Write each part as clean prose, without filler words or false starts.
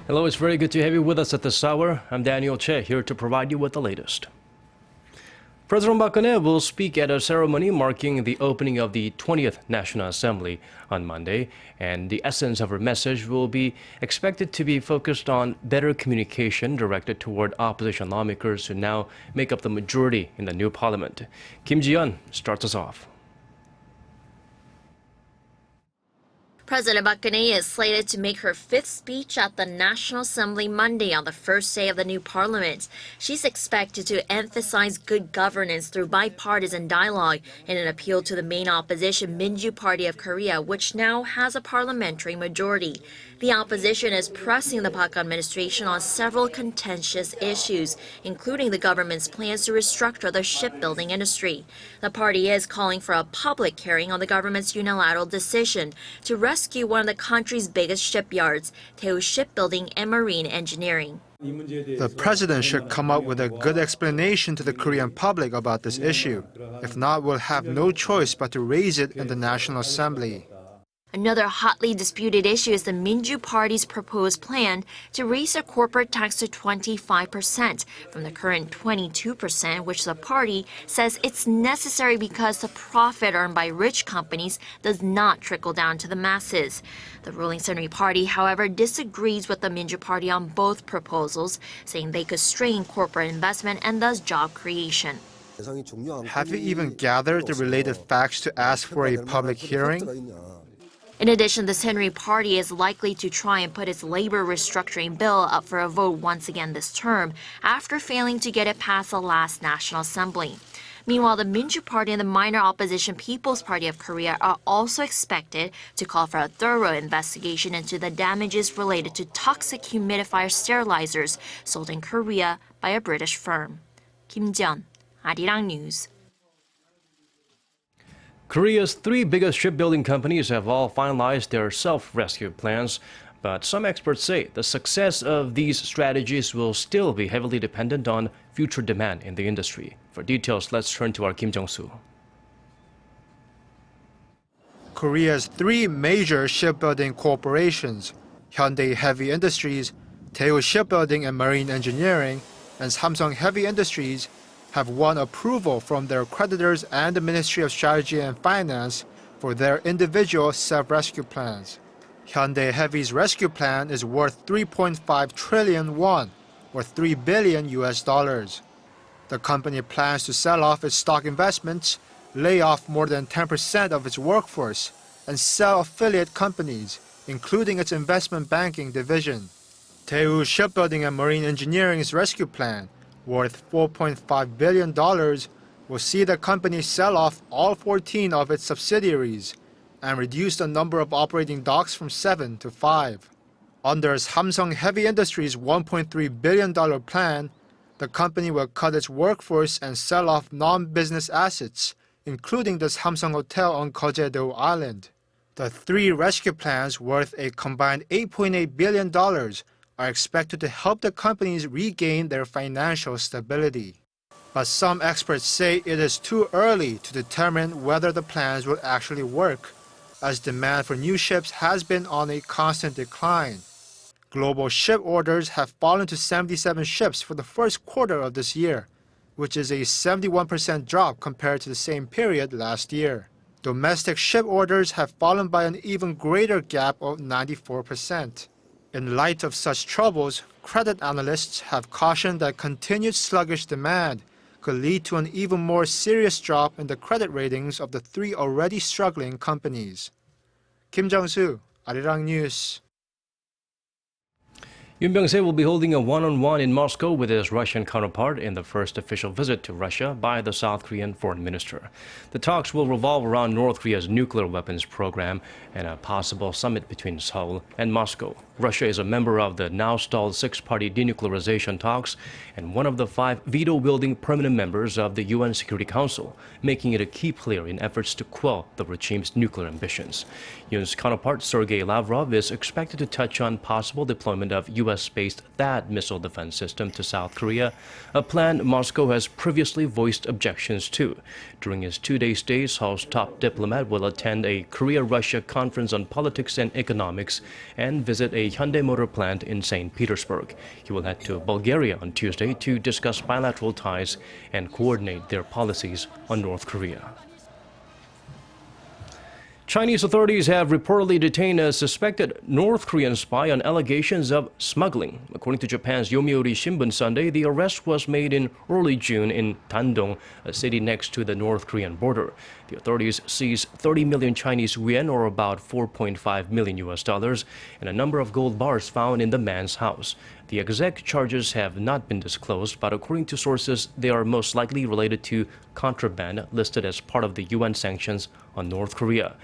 Hello, it's very good to have you with us at this hour. I'm Daniel Che, here to provide you with the latest. President Park Geun-hye will speak at a ceremony marking the opening of the 20th National Assembly on Monday, and the essence of her message will be expected to be focused on better communication directed toward opposition lawmakers who now make up the majority in the new parliament. Kim Ji-yeon starts us off. President Park Geun-hye is slated to make her fifth speech at the National Assembly Monday on the first day of the new parliament. She's expected to emphasize good governance through bipartisan dialogue in an appeal to the main opposition Minju Party of Korea, which now has a parliamentary majority. The opposition is pressing the Park administration on several contentious issues, including the government's plans to restructure the shipbuilding industry. The party is calling for a public hearing on the government's unilateral decision to rescue one of the country's biggest shipyards, Daewoo Shipbuilding and Marine Engineering. The president should come up with a good explanation to the Korean public about this issue. If not, we'll have no choice but to raise it in the National Assembly. Another hotly disputed issue is the Minju Party's proposed plan to raise the corporate tax to 25% from the current 22%, which the party says it's necessary because the profit earned by rich companies does not trickle down to the masses. The ruling Saenuri Party, however, disagrees with the Minju Party on both proposals, saying they could strain corporate investment and thus job creation. Have you even gathered the related facts to ask for a public hearing? In addition, the Saenuri Party is likely to try and put its labor restructuring bill up for a vote once again this term, after failing to get it past the last National Assembly. Meanwhile, the Minju Party and the minor opposition People's Party of Korea are also expected to call for a thorough investigation into the damages related to toxic humidifier sterilizers sold in Korea by a British firm. Kim Ji-yeon, Arirang News. Korea's three biggest shipbuilding companies have all finalized their self-rescue plans, but some experts say the success of these strategies will still be heavily dependent on future demand in the industry. For details, let's turn to our Kim Jong-soo. Korea's three major shipbuilding corporations, Hyundai Heavy Industries, Daewoo Shipbuilding and Marine Engineering, and Samsung Heavy Industries, have won approval from their creditors and the Ministry of Strategy and Finance for their individual self-rescue plans. Hyundai Heavy's rescue plan is worth 3.5 trillion won, or $3 billion. The company plans to sell off its stock investments, lay off more than 10% of its workforce, and sell affiliate companies, including its investment banking division. Daewoo Shipbuilding and Marine Engineering's rescue plan, worth $4.5 billion, will see the company sell off all 14 of its subsidiaries and reduce the number of operating docks from 7 to 5. Under Samsung Heavy Industries' $1.3 billion plan, the company will cut its workforce and sell off non-business assets, including the Samsung Hotel on Jeju Island. The three rescue plans, worth a combined $8.8 billion, are expected to help the companies regain their financial stability. But some experts say it is too early to determine whether the plans will actually work, as demand for new ships has been on a constant decline. Global ship orders have fallen to 77 ships for the first quarter of this year, which is a 71% drop compared to the same period last year. Domestic ship orders have fallen by an even greater gap of 94%. In light of such troubles, credit analysts have cautioned that continued sluggish demand could lead to an even more serious drop in the credit ratings of the three already struggling companies. Kim Jong-soo, Arirang News. Yoon Byung-se will be holding a one-on-one in Moscow with his Russian counterpart in the first official visit to Russia by the South Korean foreign minister. The talks will revolve around North Korea's nuclear weapons program and a possible summit between Seoul and Moscow. Russia is a member of the now-stalled six-party denuclearization talks and one of the 5 veto-wielding permanent members of the UN Security Council, making it a key player in efforts to quell the regime's nuclear ambitions. Yoon's counterpart, Sergei Lavrov, is expected to touch on possible deployment of U.S.-based THAAD missile defense system to South Korea, a plan Moscow has previously voiced objections to. During his 2-day stay, Seoul's top diplomat will attend a Korea-Russia conference on politics and economics and visit a the Hyundai Motor plant in St. Petersburg. He will head to Bulgaria on Tuesday to discuss bilateral ties and coordinate their policies on North Korea. Chinese authorities have reportedly detained a suspected North Korean spy on allegations of smuggling. According to Japan's Yomiuri Shimbun Sunday, the arrest was made in early June in Dandong, a city next to the North Korean border. The authorities seized 30 million Chinese yuan, or about $4.5 million, and a number of gold bars found in the man's house. The exact charges have not been disclosed, but according to sources, they are most likely related to contraband listed as part of the UN sanctions on North Korea.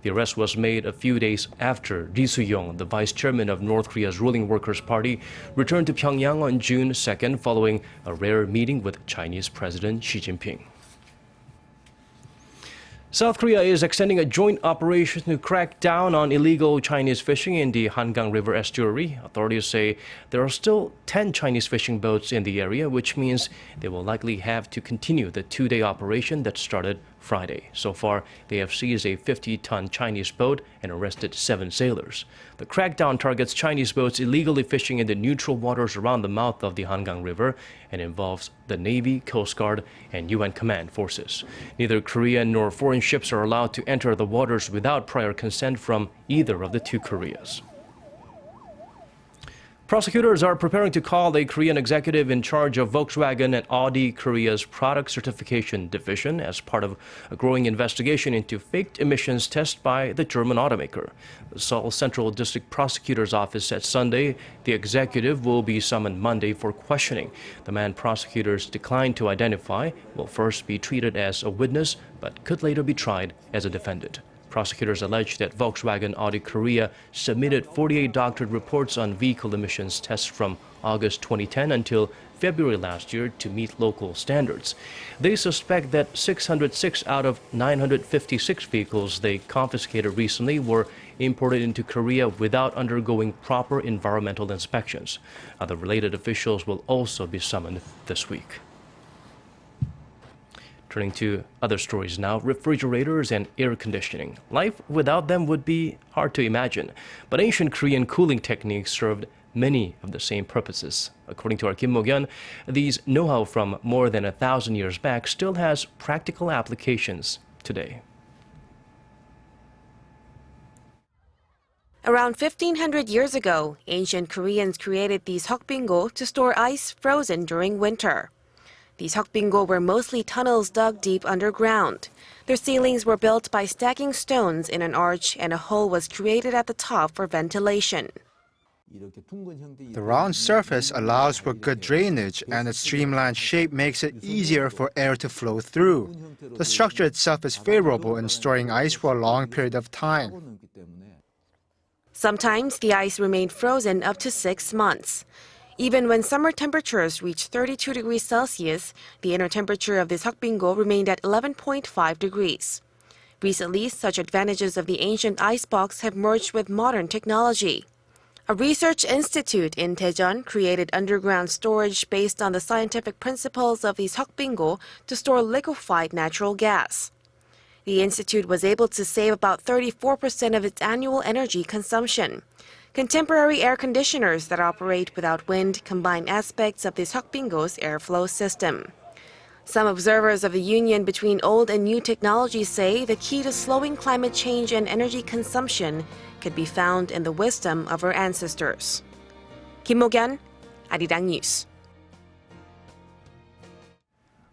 The arrest was made a few days after Ri Su-yong, the vice chairman of North Korea's ruling Workers' Party, returned to Pyongyang on June 2nd following a rare meeting with Chinese President Xi Jinping. South Korea is extending a joint operation to crack down on illegal Chinese fishing in the Hangang River estuary. Authorities say there are still 10 Chinese fishing boats in the area, which means they will likely have to continue the two-day operation that started Friday. So far, they have seized a 50-ton Chinese boat and arrested 7 sailors. The crackdown targets Chinese boats illegally fishing in the neutral waters around the mouth of the Hangang River and involves the Navy, Coast Guard, and UN command forces. Neither Korean nor foreign ships are allowed to enter the waters without prior consent from either of the two Koreas. Prosecutors are preparing to call a Korean executive in charge of Volkswagen and Audi Korea's product certification division as part of a growing investigation into faked emissions tests by the German automaker. The Seoul Central District Prosecutor's Office said Sunday the executive will be summoned Monday for questioning. The man prosecutors declined to identify will first be treated as a witness but could later be tried as a defendant. Prosecutors allege that Volkswagen Audi Korea submitted 48 doctored reports on vehicle emissions tests from August 2010 until February last year to meet local standards. They suspect that 606 out of 956 vehicles they confiscated recently were imported into Korea without undergoing proper environmental inspections. Other related officials will also be summoned this week. Turning to other stories now, refrigerators and air conditioning. Life without them would be hard to imagine, but ancient Korean cooling techniques served many of the same purposes. According to our Kim Mo-gyun, these know-how from more than 1,000 years back still has practical applications today. Around 1,500 years ago, ancient Koreans created these hokbingo to store ice frozen during winter. These hokbingo were mostly tunnels dug deep underground. Their ceilings were built by stacking stones in an arch, and a hole was created at the top for ventilation. The round surface allows for good drainage, and its streamlined shape makes it easier for air to flow through. The structure itself is favorable in storing ice for a long period of time. Sometimes the ice remained frozen up to 6 months. Even when summer temperatures reached 32 degrees Celsius, the inner temperature of this hokbingo remained at 11.5 degrees. Recently, such advantages of the ancient icebox have merged with modern technology. A research institute in Daejeon created underground storage based on the scientific principles of these hokbingo to store liquefied natural gas. The institute was able to save about 34% of its annual energy consumption. Contemporary air conditioners that operate without wind combine aspects of this hokbingo's airflow system. Some observers of the union between old and new technologies say the key to slowing climate change and energy consumption could be found in the wisdom of our ancestors. Kim Mo-gyun, Arirang News.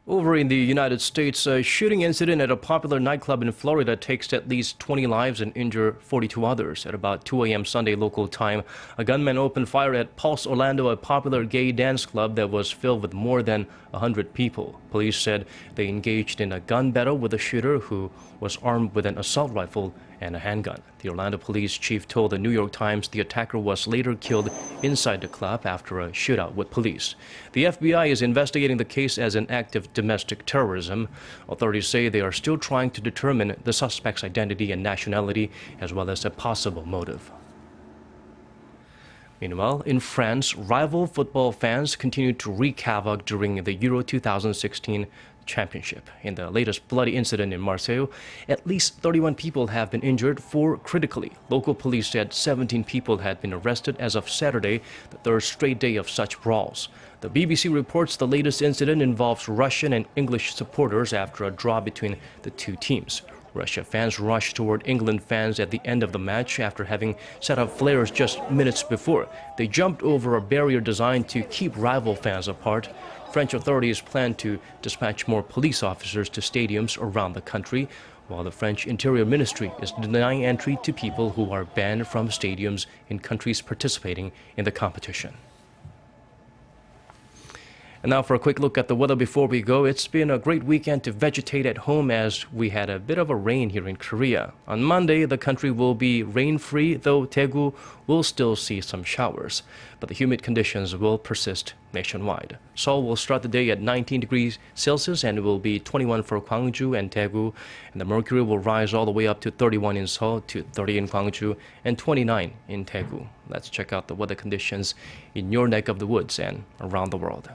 Over in the United States, a shooting incident at a popular nightclub in Florida takes at least 20 lives and injure 42 others. At about 2 a.m. Sunday local time, a gunman opened fire at Pulse Orlando, a popular gay dance club that was filled with more than 100 people. Police said they engaged in a gun battle with a shooter who was armed with an assault rifle and a handgun. The Orlando police chief told the New York Times the attacker was later killed inside the club after a shootout with police. The FBI is investigating the case as an act of domestic terrorism. Authorities say they are still trying to determine the suspect's identity and nationality, as well as a possible motive. Meanwhile, in France, rival football fans continued to wreak havoc during the Euro 2016 Championship. In the latest bloody incident in Marseille, at least 31 people have been injured, 4 critically. Local police said 17 people had been arrested as of Saturday, the third straight day of such brawls. The BBC reports the latest incident involves Russian and English supporters after a draw between the two teams. Russia fans rushed toward England fans at the end of the match after having set up flares just minutes before. They jumped over a barrier designed to keep rival fans apart. French authorities plan to dispatch more police officers to stadiums around the country, while the French Interior Ministry is denying entry to people who are banned from stadiums in countries participating in the competition. And now for a quick look at the weather before we go. It's been a great weekend to vegetate at home as we had a bit of a rain here in Korea. On Monday, the country will be rain-free, though Daegu will still see some showers. But the humid conditions will persist nationwide. Seoul will start the day at 19 degrees Celsius and it will be 21 for Gwangju and Daegu. And the mercury will rise all the way up to 31 in Seoul, to 30 in Gwangju, and 29 in Daegu. Let's check out the weather conditions in your neck of the woods and around the world.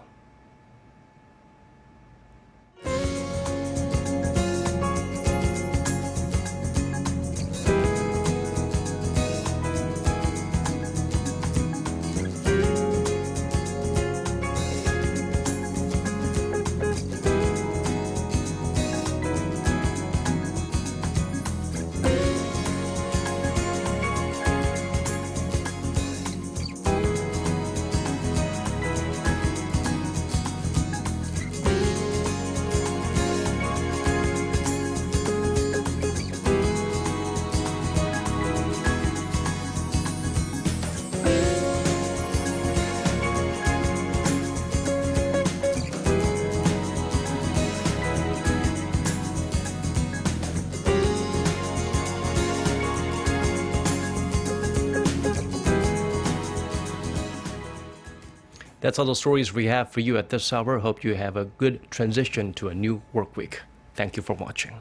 That's all the stories we have for you at this hour. Hope you have a good transition to a new work week. Thank you for watching.